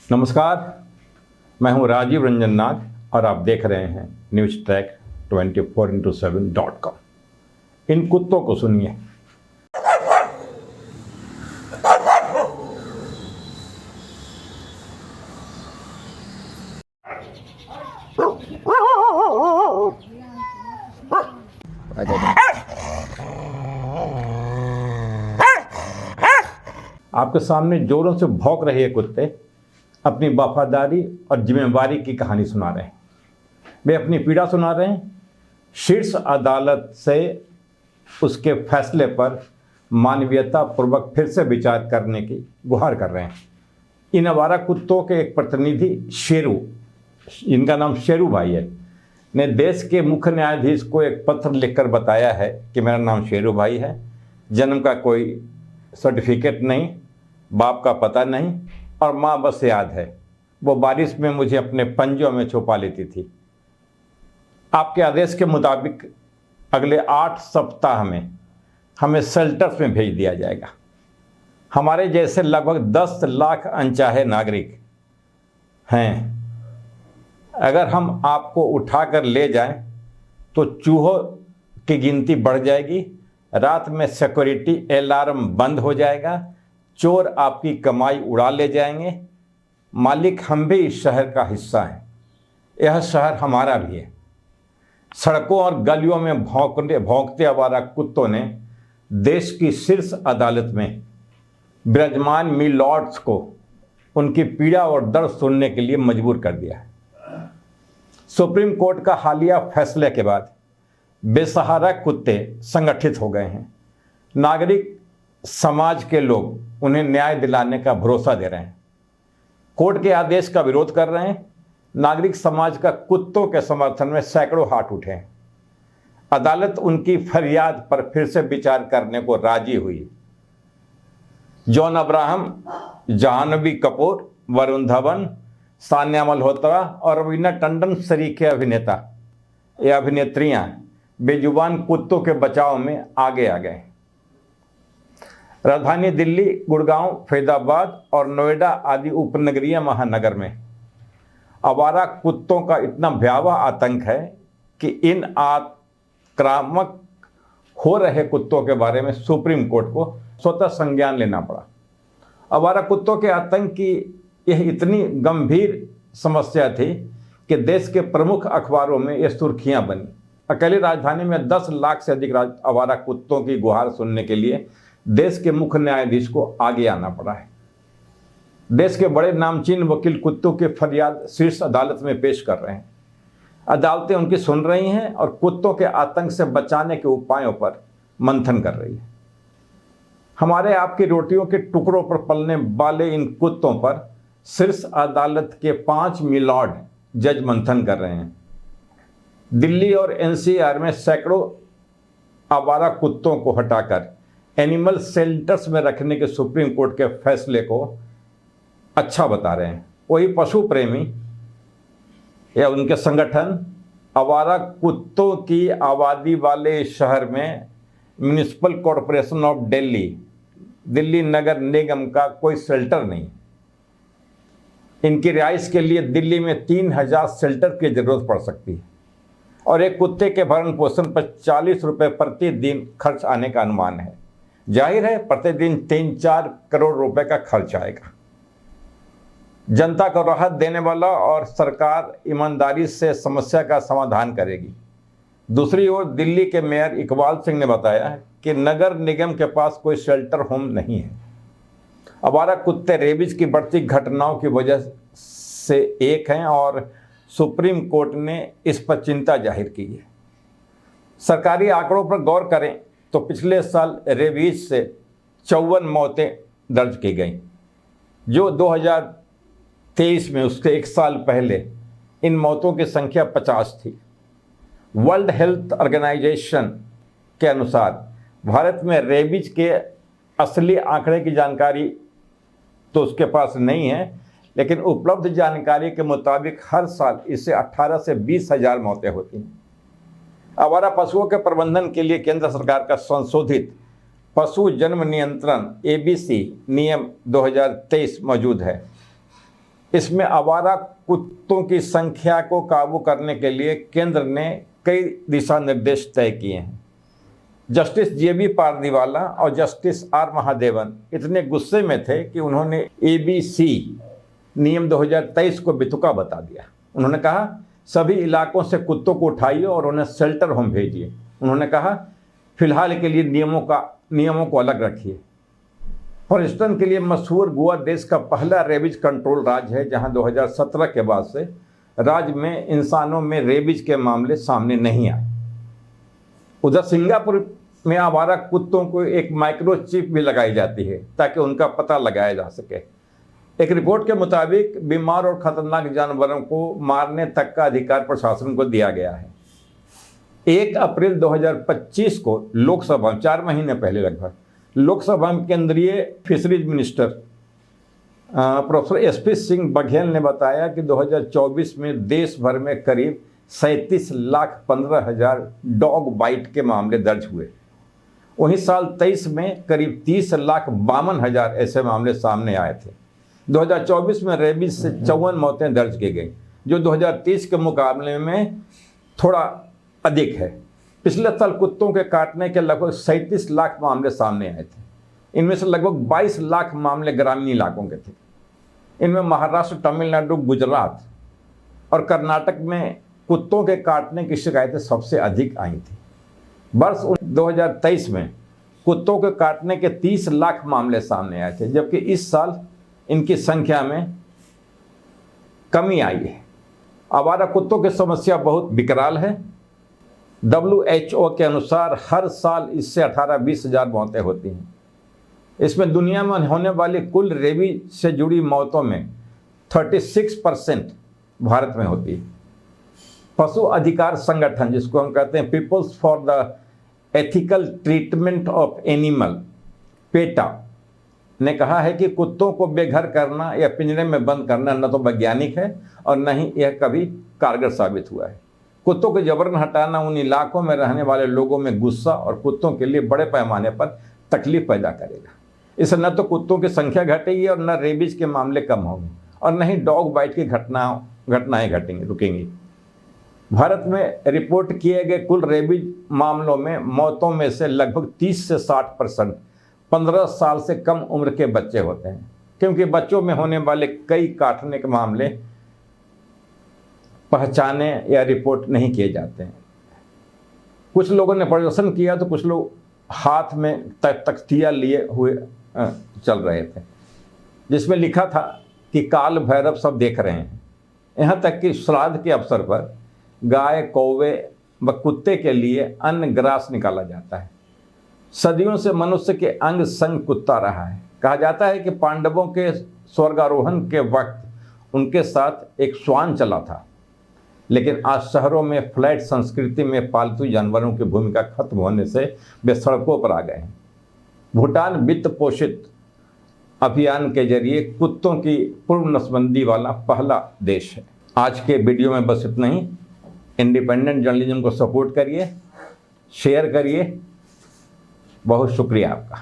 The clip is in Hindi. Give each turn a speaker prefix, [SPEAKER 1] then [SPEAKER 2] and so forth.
[SPEAKER 1] नमस्कार, मैं हूं राजीव रंजन नाग और आप देख रहे हैं न्यूज ट्रैक 24x7.com। इन कुत्तों को सुनिए। आपके सामने जोरों से भौंक रहे कुत्ते अपनी वफादारी और जिम्मेवारी की कहानी सुना रहे हैं। वे अपनी पीड़ा सुना रहे हैं। शीर्ष अदालत से उसके फैसले पर मानवीयता पूर्वक फिर से विचार करने की गुहार कर रहे हैं। इन आवारा कुत्तों के एक प्रतिनिधि शेरू, इनका नाम शेरू भाई है, ने देश के मुख्य न्यायाधीश को एक पत्र लिखकर बताया है कि मेरा नाम शेरू भाई है, जन्म का कोई सर्टिफिकेट नहीं, बाप का पता नहीं और माँ बस याद है, वो बारिश में मुझे अपने पंजों में छुपा लेती थी। आपके आदेश के मुताबिक अगले 8 सप्ताह में हमें शेल्टर्स में भेज दिया जाएगा। हमारे जैसे लगभग 10 लाख अनचाहे नागरिक हैं। अगर हम आपको उठाकर ले जाएं तो चूहों की गिनती बढ़ जाएगी, रात में सिक्योरिटी अलार्म बंद हो जाएगा, चोर आपकी कमाई उड़ा ले जाएंगे। मालिक हम भी इस शहर का हिस्सा हैं, यह शहर हमारा भी है। सड़कों और गलियों में भौंकते आवारा कुत्तों ने देश की शीर्ष अदालत में विराजमान मिलॉर्ड्स को उनकी पीड़ा और दर्द सुनने के लिए मजबूर कर दिया है। सुप्रीम कोर्ट का हालिया फैसले के बाद बेसहारा कुत्ते संगठित हो गए हैं। नागरिक समाज के लोग उन्हें न्याय दिलाने का भरोसा दे रहे हैं, कोर्ट के आदेश का विरोध कर रहे हैं। नागरिक समाज का कुत्तों के समर्थन में सैकड़ों हाथ उठे हैं। अदालत उनकी फरियाद पर फिर से विचार करने को राजी हुई। जॉन अब्राहम, जाह्नवी कपूर, वरुण धवन, सान्या मल्होत्रा और रवीना टंडन सरीखे अभिनेता या अभिनेत्रियां बेजुबान कुत्तों के बचाव में आगे आ गए। राजधानी दिल्ली, गुड़गांव, फैजाबाद और नोएडा आदि उपनगरीय महानगर में आवारा कुत्तों का इतना भयावह आतंक है कि इन आक्रामक हो रहे कुत्तों के बारे में सुप्रीम कोर्ट को स्वतः संज्ञान लेना पड़ा। आवारा कुत्तों के आतंक की यह इतनी गंभीर समस्या थी कि देश के प्रमुख अखबारों में यह सुर्खियां बनी। अकेली राजधानी में 10 लाख से अधिक आवारा कुत्तों की गुहार सुनने के लिए देश के मुख्य न्यायाधीश को आगे आना पड़ा है। देश के बड़े नामचीन वकील कुत्तों की फरियाद शीर्ष अदालत में पेश कर रहे हैं। अदालतें उनकी सुन रही हैं और कुत्तों के आतंक से बचाने के उपायों पर मंथन कर रही है। हमारे आपकी रोटियों के टुकड़ों पर पलने वाले इन कुत्तों पर शीर्ष अदालत के 5 मिलॉर्ड जज मंथन कर रहे हैं। दिल्ली और एनसीआर में सैकड़ों आवारा कुत्तों को हटाकर एनिमल शेल्टर्स में रखने के सुप्रीम कोर्ट के फैसले को अच्छा बता रहे हैं। वही पशु प्रेमी या उनके संगठन आवारा कुत्तों की आबादी वाले शहर में म्युनिसिपल कॉरपोरेशन ऑफ दिल्ली नगर निगम का कोई शेल्टर नहीं। इनकी रिहाइश के लिए दिल्ली में 3000 शेल्टर की जरूरत पड़ सकती है और एक कुत्ते के भरण पोषण पर 40 रुपये प्रतिदिन खर्च आने का अनुमान है। जाहिर है प्रतिदिन 3-4 करोड़ रुपए का खर्च आएगा। जनता को राहत देने वाला और सरकार ईमानदारी से समस्या का समाधान करेगी। दूसरी ओर दिल्ली के मेयर इकबाल सिंह ने बताया कि नगर निगम के पास कोई शेल्टर होम नहीं है। आवारा कुत्ते रेबीज की बढ़ती घटनाओं की वजह से एक हैं और सुप्रीम कोर्ट ने इस पर चिंता जाहिर की है। सरकारी आंकड़ों पर गौर करें तो पिछले साल रेबीज से 54 मौतें दर्ज की गईं, जो 2023 में उससे एक साल पहले इन मौतों की संख्या 50 थी। वर्ल्ड हेल्थ ऑर्गेनाइजेशन के अनुसार भारत में रेबीज के असली आंकड़े की जानकारी तो उसके पास नहीं है, लेकिन उपलब्ध जानकारी के मुताबिक हर साल इससे 18 से 20 हजार मौतें होती हैं। आवारा पशुओं के प्रबंधन के लिए केंद्र सरकार का संशोधित पशु जन्म नियंत्रण ABC नियम 2023 मौजूद है। इसमें आवारा कुत्तों की संख्या को काबू करने के लिए केंद्र ने कई दिशा निर्देश तय किए हैं। जस्टिस जेबी पारदीवाला और जस्टिस आर महादेवन इतने गुस्से में थे कि उन्होंने एबीसी नियम 2023 को बेतुका बता दिया। उन्होंने कहा सभी इलाकों से कुत्तों को उठाइए और उन्हें शेल्टर होम भेजिए। उन्होंने कहा फिलहाल के लिए नियमों को अलग रखिए। पर्यटन के लिए मशहूर गोवा देश का पहला रेबीज कंट्रोल राज्य है, जहां 2017 के बाद से राज्य में इंसानों में रेबीज के मामले सामने नहीं आए। उधर सिंगापुर में आवारा कुत्तों को एक माइक्रोचिप भी लगाई जाती है ताकि उनका पता लगाया जा सके। एक रिपोर्ट के मुताबिक बीमार और खतरनाक जानवरों को मारने तक का अधिकार प्रशासन को दिया गया है। 1 अप्रैल 2025 को लोकसभा, 4 महीने पहले लगभग, लोकसभा में केंद्रीय fisheries minister professor SP Singh Baghel ने बताया कि 2024 में देश भर में करीब 37,15,000 डॉग बाइट के मामले दर्ज हुए। वहीं साल 23 में करीब 30,52,000 ऐसे मामले सामने आए थे। 2024 में रेबीज से 54 मौतें दर्ज की गई, जो 2030 के मुकाबले में थोड़ा अधिक है। पिछले साल कुत्तों के काटने के लगभग 37 लाख मामले सामने आए थे। इनमें से लगभग 22 लाख मामले ग्रामीण इलाकों के थे। इनमें महाराष्ट्र, तमिलनाडु, गुजरात और कर्नाटक में कुत्तों के काटने की शिकायतें सबसे अधिक आई थी। वर्ष 2023 में कुत्तों के काटने के 30 लाख मामले सामने आए थे, जबकि इस साल इनकी संख्या में कमी आई है। आवारा कुत्तों की समस्या बहुत विकराल है। WHO के अनुसार हर साल इससे 18-20 हज़ार मौतें होती हैं। इसमें दुनिया में होने वाली कुल रेबीज से जुड़ी मौतों में 36% भारत में होती है। पशु अधिकार संगठन, जिसको हम कहते हैं peoples for the ethical treatment of animal, PETA, ने कहा है कि कुत्तों को बेघर करना या पिंजरे में बंद करना न तो वैज्ञानिक है और न ही यह कभी कारगर साबित हुआ है। कुत्तों को जबरन हटाना उन इलाकों में रहने वाले लोगों में गुस्सा और कुत्तों के लिए बड़े पैमाने पर तकलीफ पैदा करेगा। इससे न तो कुत्तों की संख्या घटेगी और न रेबीज के मामले कम होंगे और न ही डॉग बाइट की घटनाएं रुकेंगी। भारत में रिपोर्ट किए गए कुल रेबीज मामलों में मौतों में से लगभग 30 से 60% 15 साल से कम उम्र के बच्चे होते हैं, क्योंकि बच्चों में होने वाले कई काटने के मामले पहचाने या रिपोर्ट नहीं किए जाते हैं। कुछ लोगों ने प्रदर्शन किया तो कुछ लोग हाथ में तख्तियाँ लिए हुए चल रहे थे, जिसमें लिखा था कि काल भैरव सब देख रहे हैं। यहाँ तक कि श्राद्ध के अवसर पर गाय, कौवे व कुत्ते के लिए अन्न ग्रास निकाला जाता है। सदियों से मनुष्य के अंग संग कुत्ता रहा है। कहा जाता है कि पांडवों के स्वर्गारोहण के वक्त उनके साथ एक श्वान चला था, लेकिन आज शहरों में फ्लैट संस्कृति में पालतू जानवरों की भूमिका खत्म होने से वे सड़कों पर आ गए हैं। भूटान वित्त पोषित अभियान के जरिए कुत्तों की पूर्ण नसबंदी वाला पहला देश है। आज के वीडियो में बस इतना ही। इंडिपेंडेंट जर्नलिज्म को सपोर्ट करिए, शेयर करिए। बहुत शुक्रिया आपका।